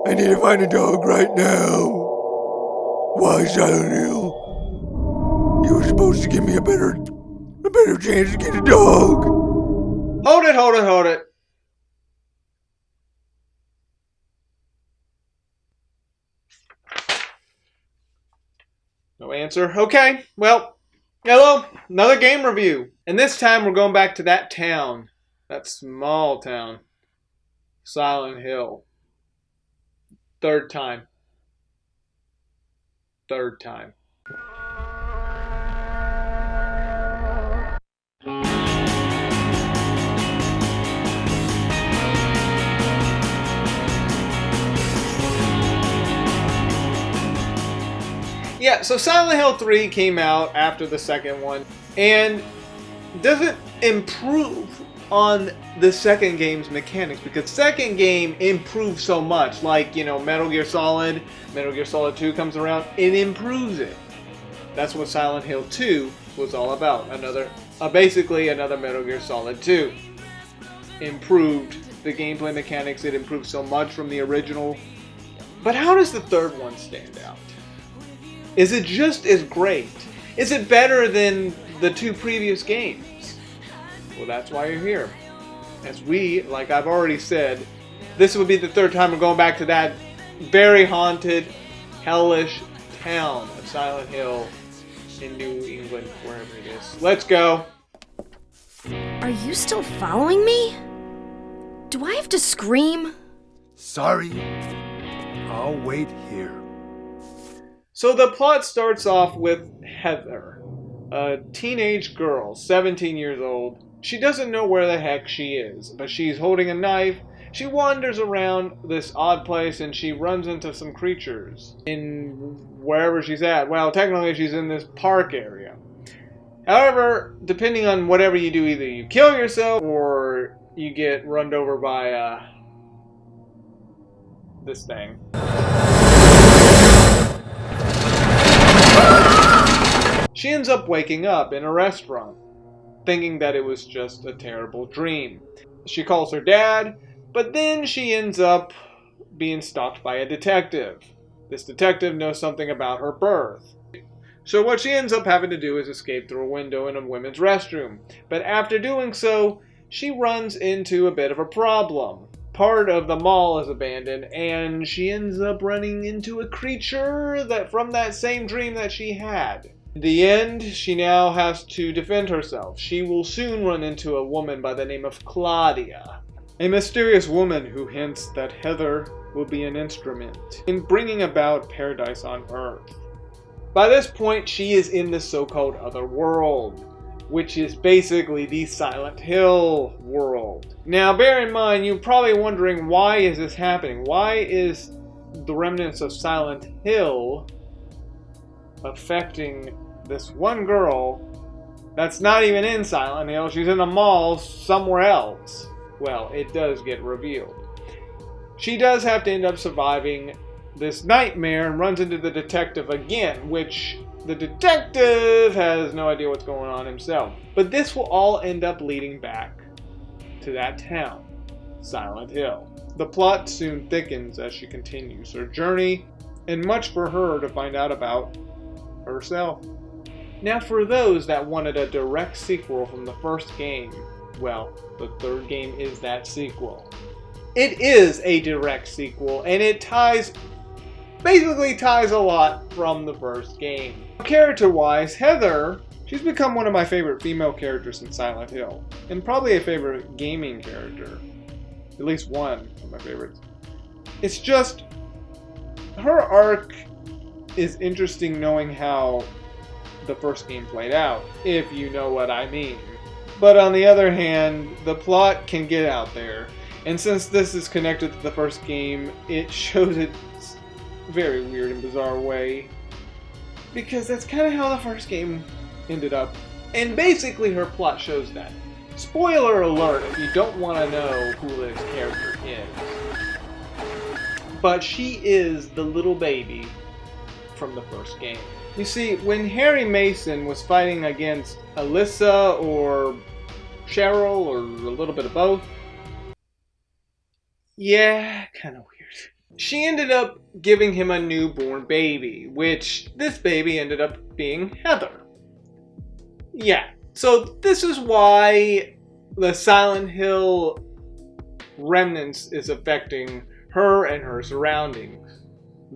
I need to find a dog right now. Why, Silent Hill? You were supposed to give me a better chance to get a dog. Hold it. No answer. Okay, well, hello, another game review. And this time we're going back to that town. That small town. Silent Hill. Third time. Yeah, so Silent Hill 3 came out after the second one, and doesn't improve on the second game's mechanics, because second game improved so much. Like, Metal Gear Solid 2 comes around, it improves it. That's what Silent Hill 2 was all about. Basically another Metal Gear Solid 2. Improved the gameplay mechanics, it improved so much from the original. But how does the third one stand out? Is it just as great? Is it better than the two previous games? Well, that's why you're here. As we, like I've already said, this would be the third time we're going back to that very haunted, hellish town of Silent Hill in New England, wherever it is. Let's go. Are you still following me? Do I have to scream? Sorry. I'll wait here. So the plot starts off with Heather, a teenage girl, 17 years old. She doesn't know where the heck she is, but she's holding a knife. She wanders around this odd place and she runs into some creatures in wherever she's at. Well, technically she's in this park area. However, depending on whatever you do, either you kill yourself or you get run over by this thing. She ends up waking up in a restaurant, thinking that it was just a terrible dream. She calls her dad, but then she ends up being stalked by a detective. This detective knows something about her birth. So what she ends up having to do is escape through a window in a women's restroom. But after doing so, she runs into a bit of a problem. Part of the mall is abandoned, and she ends up running into a creature from that same dream that she had. In the end, she now has to defend herself. She will soon run into a woman by the name of Claudia, a mysterious woman who hints that Heather will be an instrument in bringing about paradise on Earth. By this point, she is in the so-called other world, which is basically the Silent Hill world. Now, bear in mind, you're probably wondering, why is this happening? Why is the remnants of Silent Hill affecting this one girl that's not even in Silent Hill? She's in a mall somewhere else. Well, it does get revealed. She does have to end up surviving this nightmare and runs into the detective again, which the detective has no idea what's going on himself. But this will all end up leading back to that town, Silent Hill. The plot soon thickens as she continues her journey, and much for her to find out about herself. Now, for those that wanted a direct sequel from the first game, well, the third game is that sequel. It is a direct sequel, and it basically ties a lot from the first game. Character-wise, Heather, she's become one of my favorite female characters in Silent Hill, and probably a favorite gaming character. At least one of my favorites. It's just, her arc is interesting knowing how the first game played out, if you know what I mean. But on the other hand, the plot can get out there, and since this is connected to the first game, it shows its very weird and bizarre way, because that's kind of how the first game ended up. And basically her plot shows that. Spoiler alert if you don't want to know who this character is. But she is the little baby from the first game. You see, when Harry Mason was fighting against Alyssa or Cheryl or a little bit of both, yeah, kind of weird. she ended up giving him a newborn baby, which this baby ended up being Heather. Yeah, so this is why the Silent Hill remnants is affecting her and her surroundings.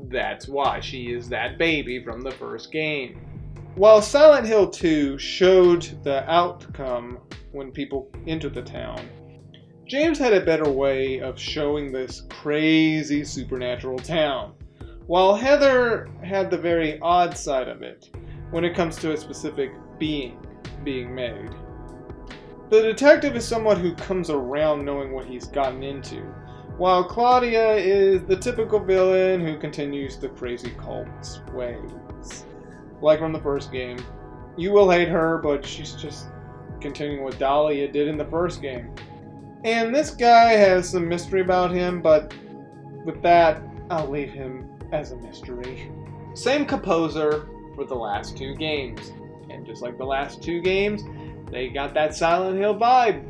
That's why she is that baby from the first game. While Silent Hill 2 showed the outcome when people entered the town, James had a better way of showing this crazy supernatural town, while Heather had the very odd side of it when it comes to a specific being being made. The detective is someone who comes around knowing what he's gotten into, while Claudia is the typical villain who continues the crazy cult's ways. Like from the first game. You will hate her, but she's just continuing what Dahlia did in the first game. And this guy has some mystery about him, but with that, I'll leave him as a mystery. Same composer for the last two games. And just like the last two games, they got that Silent Hill vibe.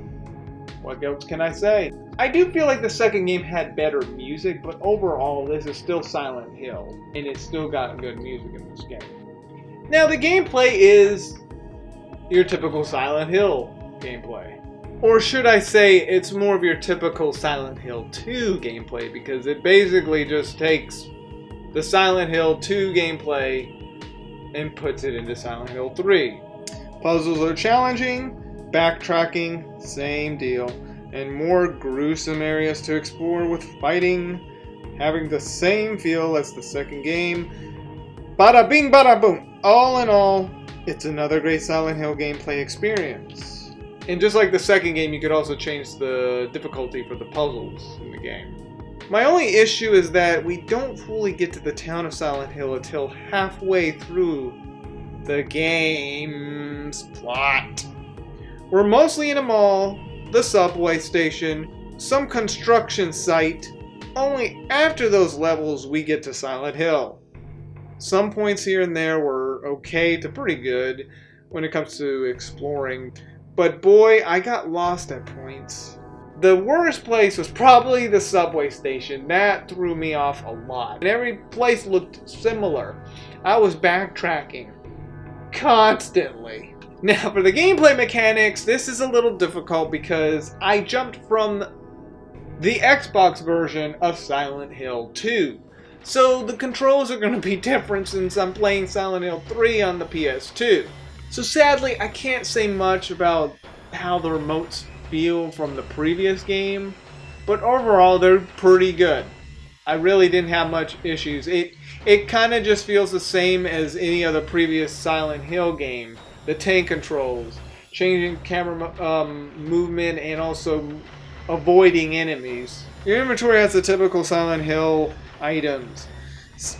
What else can I say? I do feel like the second game had better music, but overall this is still Silent Hill, and it's still got good music in this game. Now the gameplay is your typical Silent Hill gameplay. Or should I say it's more of your typical Silent Hill 2 gameplay, because it basically just takes the Silent Hill 2 gameplay and puts it into Silent Hill 3. Puzzles are challenging, backtracking, same deal, and more gruesome areas to explore with fighting, having the same feel as the second game. Bada bing, bada boom! All in all, it's another great Silent Hill gameplay experience. And just like the second game, you could also change the difficulty for the puzzles in the game. My only issue is that we don't fully get to the town of Silent Hill until halfway through the game's plot. We're mostly in a mall, the subway station, some construction site. Only after those levels we get to Silent Hill. Some points here and there were okay to pretty good when it comes to exploring, but boy, I got lost at points. The worst place was probably the subway station. That threw me off a lot. And every place looked similar. I was backtracking constantly. Now for the gameplay mechanics, this is a little difficult because I jumped from the Xbox version of Silent Hill 2. So the controls are going to be different since I'm playing Silent Hill 3 on the PS2. So sadly, I can't say much about how the remotes feel from the previous game, but overall they're pretty good. I really didn't have much issues. It kind of just feels the same as any other previous Silent Hill game. The tank controls, changing camera movement, and also avoiding enemies. Your inventory has the typical Silent Hill items.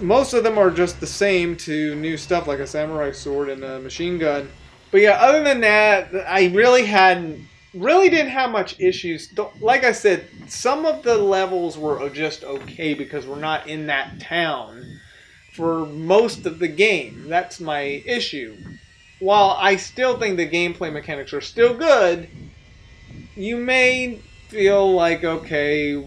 Most of them are just the same to new stuff like a samurai sword and a machine gun. But yeah, other than that, I really didn't have much issues. Like I said, some of the levels were just okay because we're not in that town for most of the game. That's my issue. While I still think the gameplay mechanics are still good, you may feel like, okay,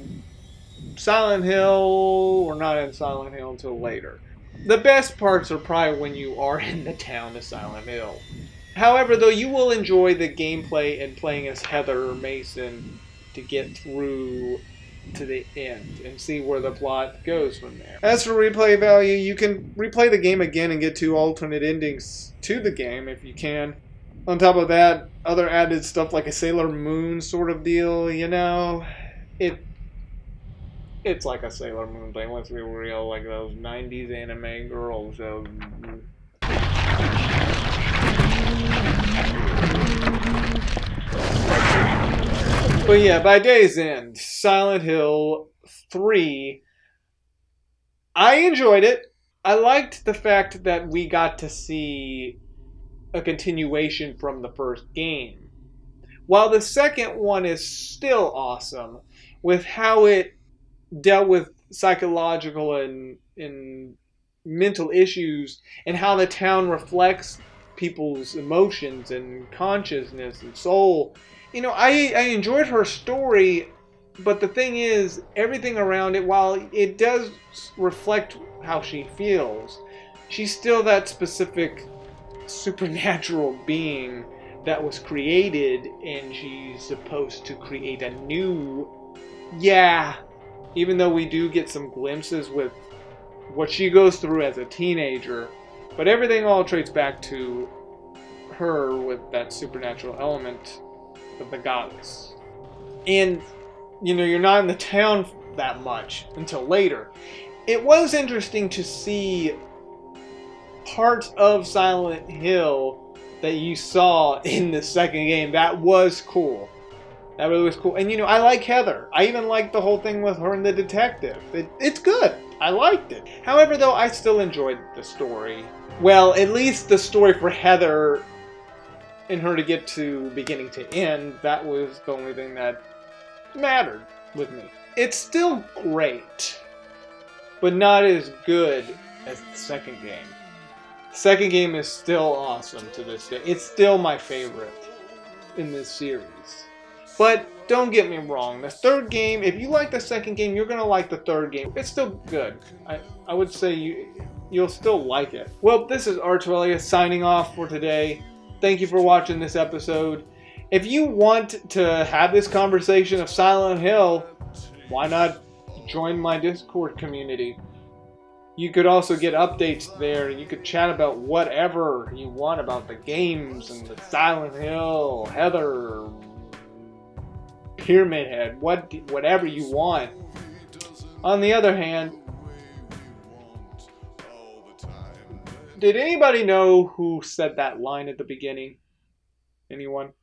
Silent Hill, we're not in Silent Hill until later. The best parts are probably when you are in the town of Silent Hill. However, though, you will enjoy the gameplay and playing as Heather Mason to get through to the end and see where the plot goes from there. As for replay value, you can replay the game again and get two alternate endings to the game if you can. On top of that, other added stuff like a Sailor Moon sort of deal, you know, it's like a Sailor Moon thing, let's be real, like those 90s anime girls. But yeah, by day's end, Silent Hill 3, I enjoyed it. I liked the fact that we got to see a continuation from the first game. While the second one is still awesome with how it dealt with psychological and mental issues and how the town reflects people's emotions and consciousness and soul. You know, I enjoyed her story But the thing is, everything around it, while it does reflect how she feels, she's still that specific supernatural being that was created, and she's supposed to create a new. Yeah, even though we do get some glimpses with what she goes through as a teenager, but everything all traces back to her with that supernatural element of the goddess. And, you're not in the town that much until later. It was interesting to see parts of Silent Hill that you saw in the second game. That was cool. That really was cool. And I like Heather. I even like the whole thing with her and the detective. It's good. I liked it. However, though, I still enjoyed the story. Well, at least the story for Heather and her to get to beginning to end, that was the only thing that mattered with me. It's still great, but not as good as the second game. The second game is still awesome to this day. It's still my favorite in this series. But don't get me wrong, the third game, if you like the second game, you're going to like the third game. It's still good. I would say you'll still like it. Well, this is Arturelia signing off for today. Thank you for watching this episode. If you want to have this conversation of Silent Hill, why not join my Discord community? You could also get updates there. You could chat about whatever you want about the games and the Silent Hill, Heather, Pyramid Head, whatever you want. On the other hand, did anybody know who said that line at the beginning? Anyone?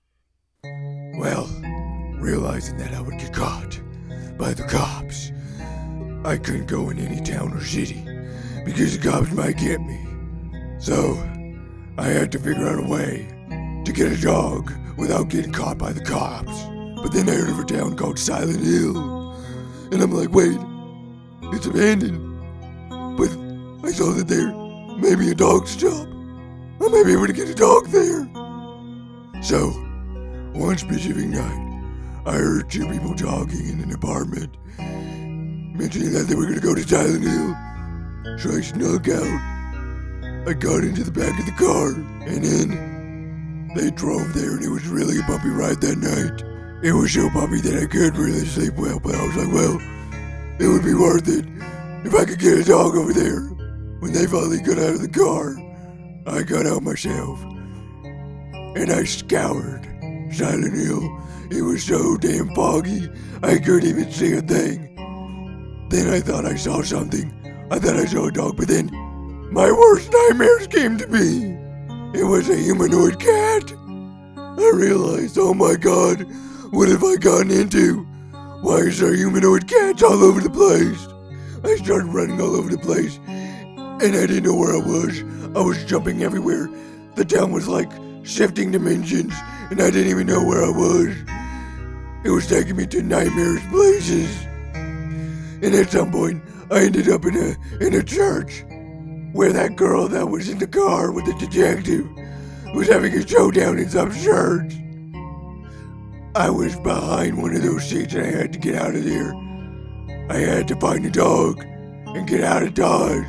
Well, realizing that I would get caught by the cops, I couldn't go in any town or city because the cops might get me. So, I had to figure out a way to get a dog without getting caught by the cops. But then I heard of a town called Silent Hill, and I'm like, wait, it's abandoned. But I saw that there may be a dog stop. I may be able to get a dog there. So, one specific night, I heard two people talking in an apartment, mentioning that they were going to go to Silent Hill. So I snuck out. I got into the back of the car, and then they drove there, and it was really a bumpy ride that night. It was so bumpy that I couldn't really sleep well, but I was like, well, it would be worth it if I could get a dog over there. When they finally got out of the car, I got out myself, and I scoured Silent Hill. It was so damn foggy, I couldn't even see a thing. Then I thought I saw something. I thought I saw a dog, but then my worst nightmares came to me. It was a humanoid cat. I realized, oh my god, what have I gotten into? Why is there humanoid cats all over the place? I started running all over the place, and I didn't know where I was. I was jumping everywhere. The town was like shifting dimensions, and I didn't even know where I was. It was taking me to nightmarish places. And at some point, I ended up in a church where that girl that was in the car with the detective was having a showdown in some church. I was behind one of those seats and I had to get out of there. I had to find a dog and get out of Dodge.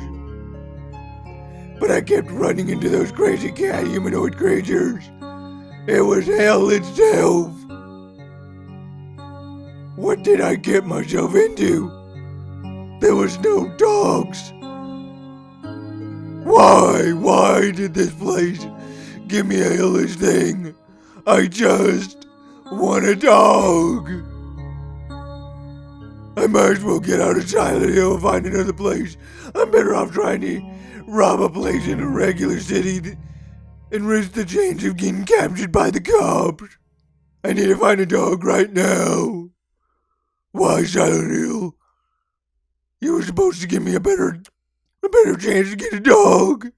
But I kept running into those crazy cat humanoid creatures. It was hell itself. What did I get myself into? There was no dogs. Why did this place give me a hellish thing? I just want a dog. I might as well get out of Silent Hill and find another place. I'm better off trying to rob a place in a regular city and risk the chance of getting captured by the cops. I need to find a dog right now. Why, Silent Hill? You were supposed to give me a better chance to get a dog.